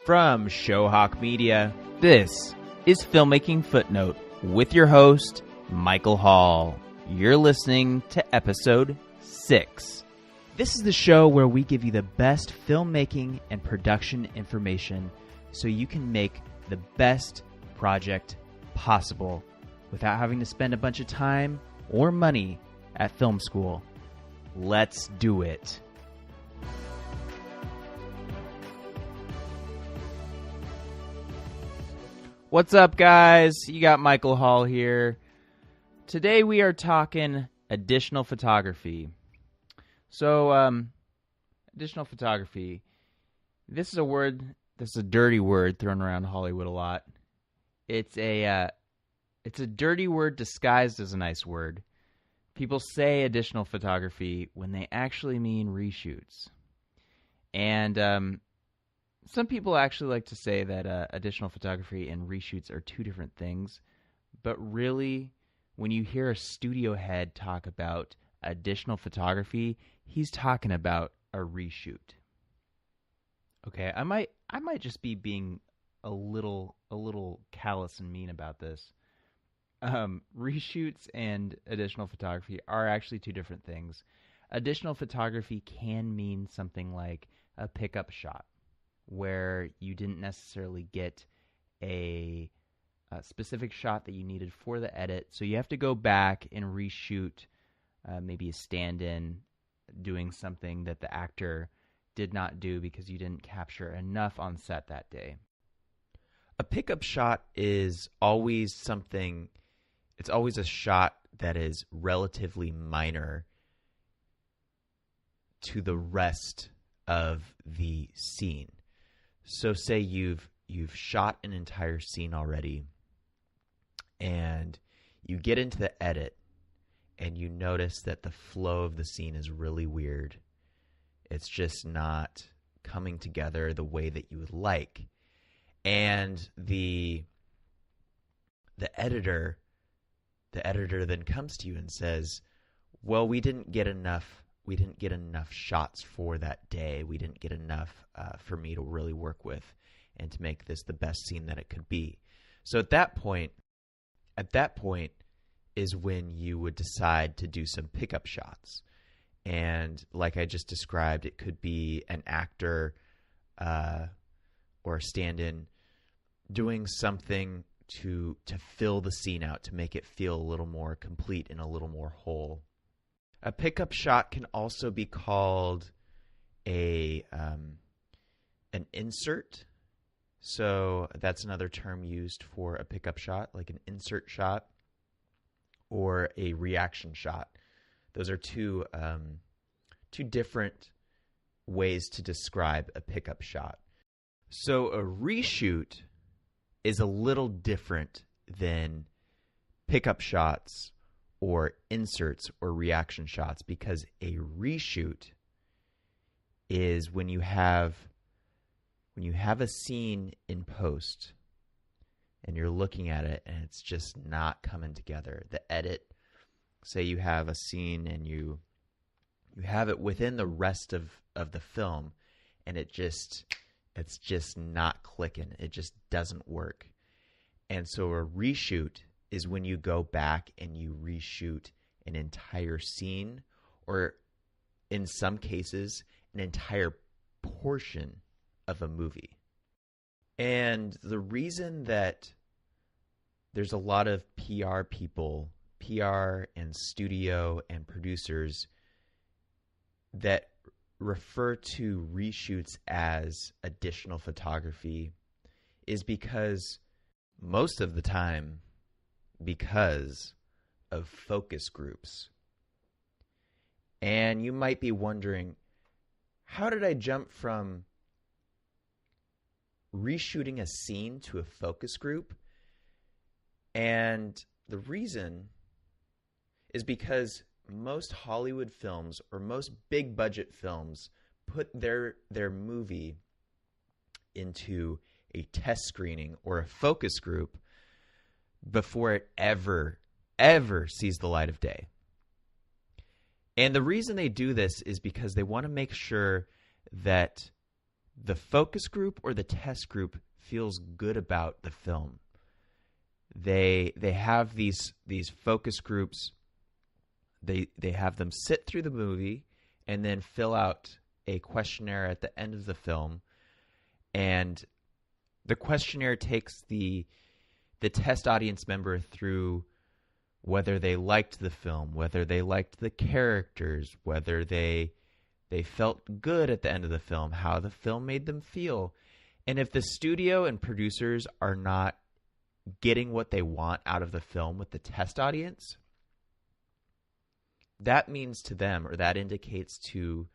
From Showhawk Media, this is Filmmaking Footnote with your host, Michael Hall. You're listening to episode 6. This is the show where we give you the best filmmaking and production information so you can make the best project possible without having to spend a bunch of time or money at film school. Let's do it. What's up, guys? You got Michael Hall here. Today we are talking additional photography. So, additional photography. This is a dirty word thrown around Hollywood a lot. It's a dirty word disguised as a nice word. People say additional photography when they actually mean reshoots. And some people actually like to say that additional photography and reshoots are two different things. But really, when you hear a studio head talk about additional photography, he's talking about a reshoot. Okay, I might just be being a little callous and mean about this. Reshoots and additional photography are actually two different things. Additional photography can mean something like a pickup shot, where you didn't necessarily get a specific shot that you needed for the edit, so you have to go back and reshoot maybe a stand-in doing something that the actor did not do because you didn't capture enough on set that day. A pickup shot is always something, it's always a shot that is relatively minor to the rest of the scene. So say you've shot an entire scene already, and you get into the edit, and you notice that the flow of the scene is really weird. It's just not coming together the way that you would like. And the editor then comes to you and says, well, we didn't get enough shots for that day. We didn't get enough for me to really work with and to make this the best scene that it could be. So at that point is when you would decide to do some pickup shots. And like I just described, it could be an actor or a stand-in doing something to fill the scene out, to make it feel a little more complete and a little more whole. A pickup shot can also be called an insert. So that's another term used for a pickup shot, like an insert shot or a reaction shot. Those are two different ways to describe a pickup shot. So a reshoot is a little different than pickup shots or inserts or reaction shots, because a reshoot is when you have a scene in post and you're looking at it and it's just not coming together. The edit, say you have a scene and you have it within the rest of the film and it's just not clicking. It just doesn't work. And so a reshoot is when you go back and you reshoot an entire scene, or in some cases, an entire portion of a movie. And the reason that there's a lot of PR people, PR and studio and producers that refer to reshoots as additional photography is because most of the time, because of focus groups. And you might be wondering, how did I jump from reshooting a scene to a focus group? And the reason is because most Hollywood films or most big budget films put their movie into a test screening or a focus group before it ever sees the light of day. And the reason they do this is because they want to make sure that the focus group or the test group feels good about the film. They have these focus groups. They have them sit through the movie and then fill out a questionnaire at the end of the film, and the questionnaire takes the test audience member through whether they liked the film, whether they liked the characters, whether they felt good at the end of the film, how the film made them feel. And if the studio and producers are not getting what they want out of the film with the test audience, that means to them, or that indicates to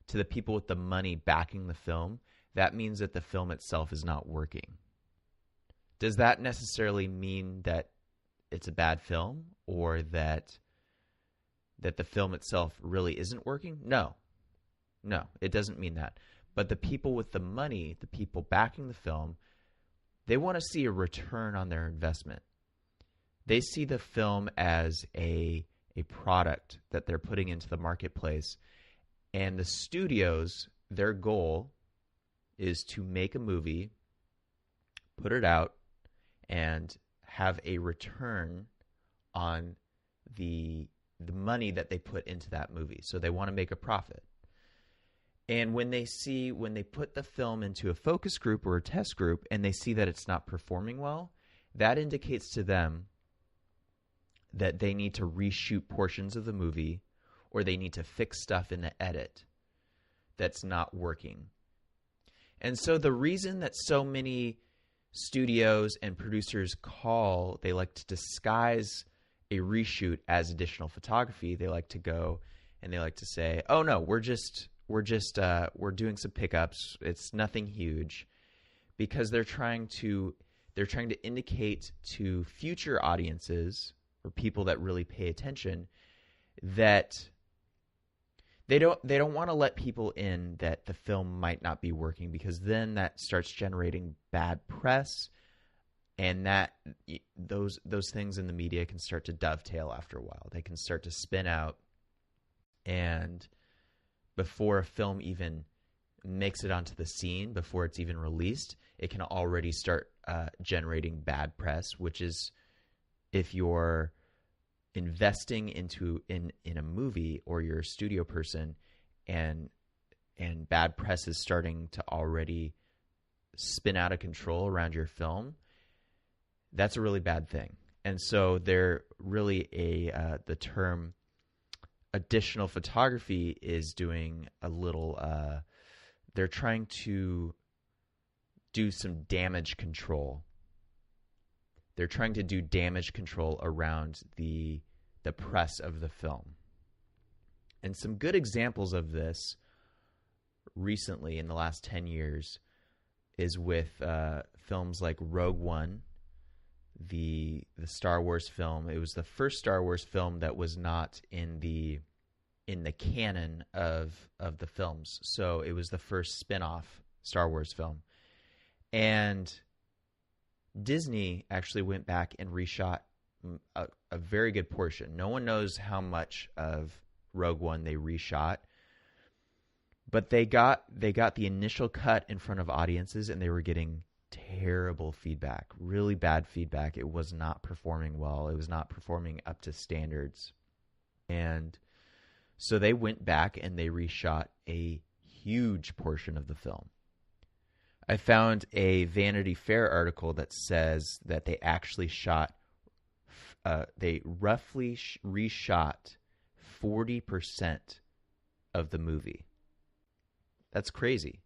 the people with the money backing the film, that means that the film itself is not working. Does that necessarily mean that it's a bad film, or that the film itself really isn't working? No, it doesn't mean that. But the people with the money, the people backing the film, they want to see a return on their investment. They see the film as a product that they're putting into the marketplace. And the studios, their goal is to make a movie, put it out, and have a return on the money that they put into that movie. So they want to make a profit. And when they put the film into a focus group or a test group and they see that it's not performing well, that indicates to them that they need to reshoot portions of the movie, or they need to fix stuff in the edit that's not working. And so the reason that so many studios and producers they like to disguise a reshoot as additional photography. They like to go and they like to say, "Oh no, we're doing some pickups. It's nothing huge," because they're trying to indicate to future audiences or people that really pay attention that they don't want to let people in that the film might not be working, because then that starts generating bad press, and that those things in the media can start to dovetail after a while. They can start to spin out, and before a film even makes it onto the scene, before it's even released, it can already start generating bad press, which is, if you're investing in a movie, or you're a studio person, and bad press is starting to already spin out of control around your film, that's a really bad thing. And so they're really the term additional photography is doing a little they're trying to do some damage control. They're trying to do damage control around the press of the film. And some good examples of this recently in the last 10 years is with films like Rogue One, the Star Wars film. It was the first Star Wars film that was not in the canon of the films. So it was the first spin-off Star Wars film. And Disney actually went back and reshot a very good portion. No one knows how much of Rogue One they reshot, but they got the initial cut in front of audiences, and they were getting terrible feedback, really bad feedback. It was not performing well. It was not performing up to standards. And so they went back and they reshot a huge portion of the film. I found a Vanity Fair article that says that they actually they roughly reshot 40% of the movie. That's crazy.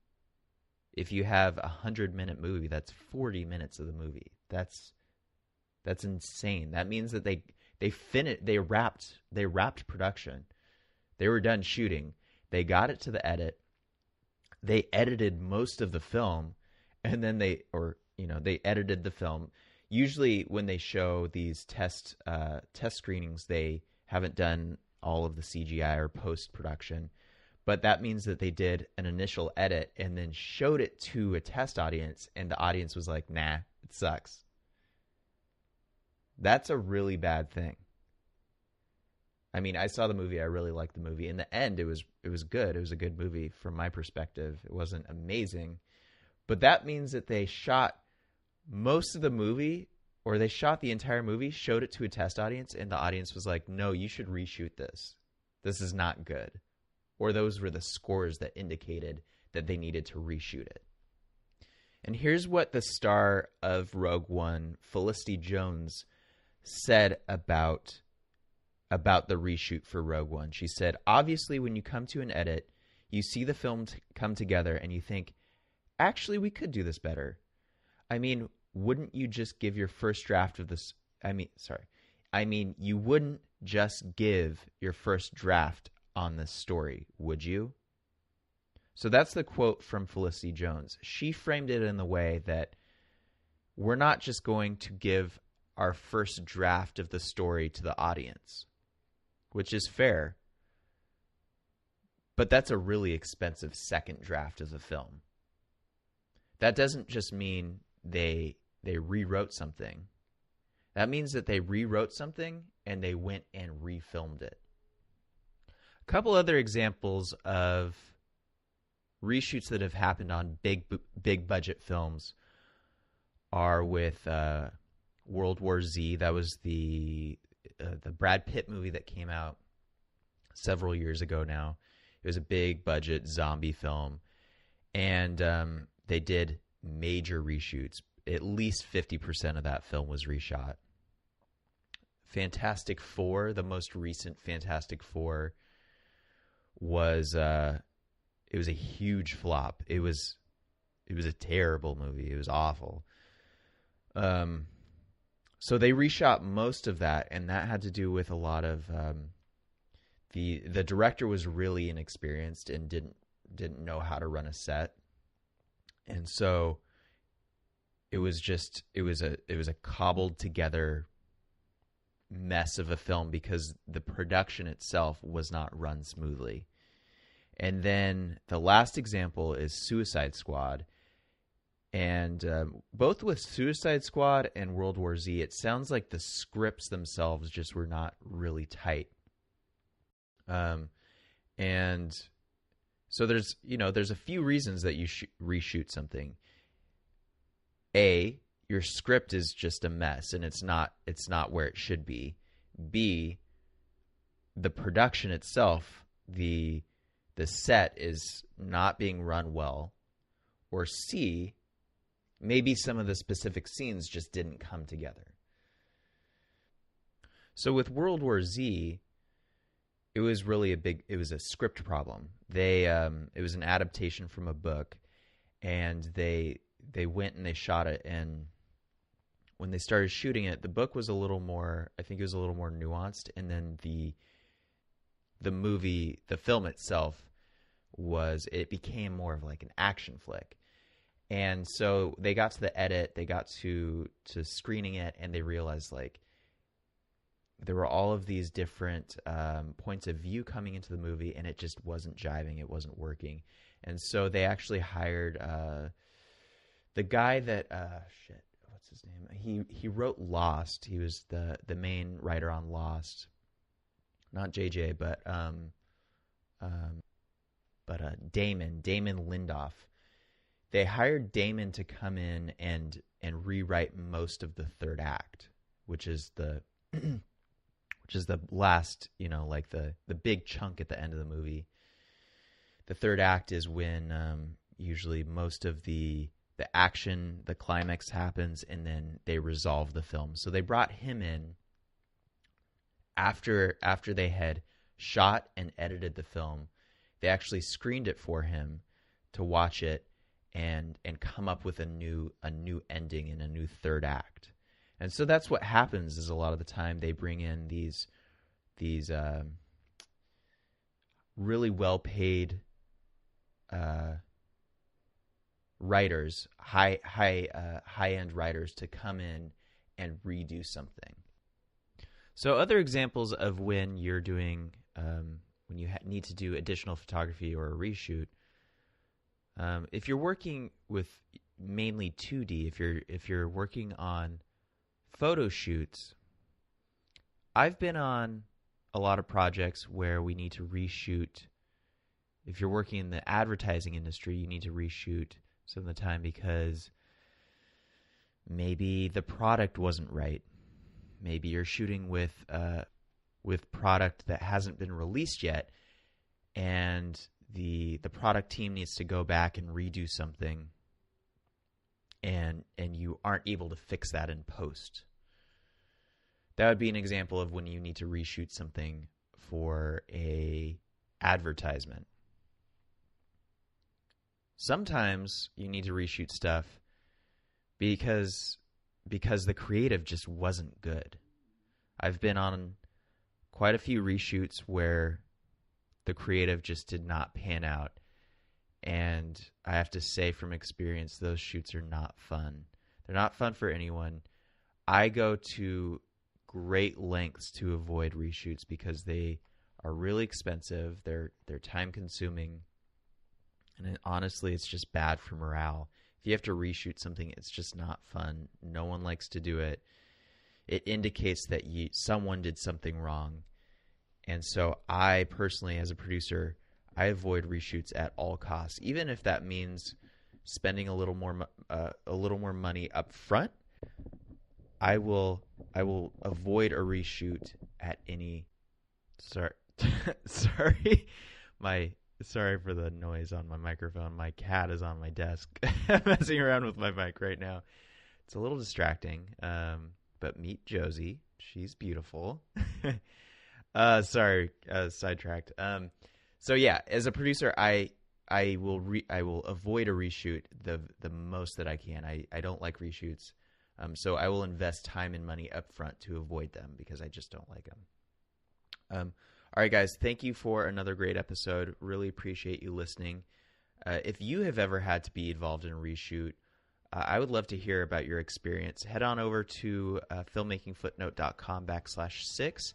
If you have a 100-minute movie, that's 40 minutes of the movie. That's insane. That means that they wrapped production. They were done shooting. They got it to the edit. They edited most of the film, and then they edited the film. Usually when they show these test screenings, they haven't done all of the CGI or post-production. But that means that they did an initial edit and then showed it to a test audience, and the audience was like, "Nah, it sucks." That's a really bad thing. I mean, I saw the movie. I really liked the movie. In the end, it was good. It was a good movie from my perspective. It wasn't amazing. But that means that they shot most of the movie, or they shot the entire movie, showed it to a test audience, and the audience was like, no, you should reshoot this. This is not good. Or those were the scores that indicated that they needed to reshoot it. And here's what the star of Rogue One, Felicity Jones, said about the reshoot for Rogue One. She said, obviously, when you come to an edit, you see the film come together and you think, actually, we could do this better. I mean, wouldn't you just give your first draft of this? You wouldn't just give your first draft on this story, would you? So that's the quote from Felicity Jones. She framed it in the way that we're not just going to give our first draft of the story to the audience, which is fair, but that's a really expensive second draft of the film. That doesn't just mean they rewrote something. That means that they rewrote something and they went and refilmed it. A couple other examples of reshoots that have happened on big budget films are with World War Z. That was the Brad Pitt movie that came out several years ago now. It was a big budget zombie film, and they did major reshoots. At least 50% of that film was reshot. Fantastic Four, the most recent Fantastic Four, was it was a huge flop. It was a terrible movie. It was awful. So they reshot most of that, and that had to do with a lot of the director was really inexperienced and didn't know how to run a set, and so it was a cobbled together mess of a film because the production itself was not run smoothly. And then the last example is Suicide Squad. And both with Suicide Squad and World War Z, it sounds like the scripts themselves just were not really tight. And so there's a few reasons that you reshoot something. A, your script is just a mess and it's not where it should be. B, the production itself, the set is not being run well. Or C, maybe some of the specific scenes just didn't come together. So with World War Z, it was really it was a script problem. It was an adaptation from a book, and they went and they shot it, and when they started shooting it, the book was a little more nuanced, and then the film itself it became more of like an action flick. And so they got to the edit, they got to screening it, and they realized like there were all of these different points of view coming into the movie, and it just wasn't jiving, it wasn't working. And so they actually hired the guy that what's his name? He wrote Lost. He was the main writer on Lost. Not JJ, but Damon Lindelof. They hired Damon to come in and rewrite most of the third act, which is the last, like the big chunk at the end of the movie. The third act is when usually most of the action, the climax happens, and then they resolve the film. So they brought him in after they had shot and edited the film. They actually screened it for him to watch it and come up with a new ending and a new third act. And so that's what happens is a lot of the time they bring in these really well-paid writers, high-end writers to come in and redo something. So other examples of when you're doing when you need to do additional photography or a reshoot, if you're working with mainly 2D, if you're working on photo shoots, I've been on a lot of projects where we need to reshoot. If you're working in the advertising industry, you need to reshoot some of the time because maybe the product wasn't right. Maybe you're shooting with product that hasn't been released yet, and the product team needs to go back and redo something, and you aren't able to fix that in post. That would be an example of when you need to reshoot something for a advertisement. Sometimes you need to reshoot stuff because the creative just wasn't good. I've been on quite a few reshoots where the creative just did not pan out. And I have to say from experience, those shoots are not fun. They're not fun for anyone. I go to great lengths to avoid reshoots because they are really expensive. They're time consuming. And honestly, it's just bad for morale. If you have to reshoot something, it's just not fun. No one likes to do it. It indicates that someone did something wrong. And so I personally, as a producer, I avoid reshoots at all costs, even if that means spending a little more money up front. I will avoid a reshoot at any. Sorry for the noise on my microphone. My cat is on my desk messing around with my mic right now. It's a little distracting. But meet Josie. She's beautiful. Sidetracked. So yeah, as a producer, I will avoid a reshoot the most that I can. I don't like reshoots. So I will invest time and money up front to avoid them because I just don't like them. All right, guys, thank you for another great episode. Really appreciate you listening. If you have ever had to be involved in a reshoot, I would love to hear about your experience. Head on over to filmmakingfootnote.com/6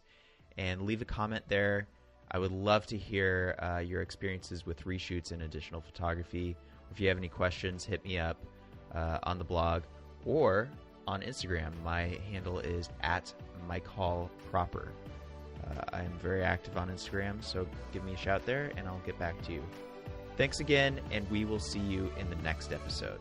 and leave a comment there. I would love to hear your experiences with reshoots and additional photography. If you have any questions, hit me up on the blog or on Instagram. My handle is @MikeHallProper. I'm very active on Instagram, so give me a shout there and I'll get back to you. Thanks again, and we will see you in the next episode.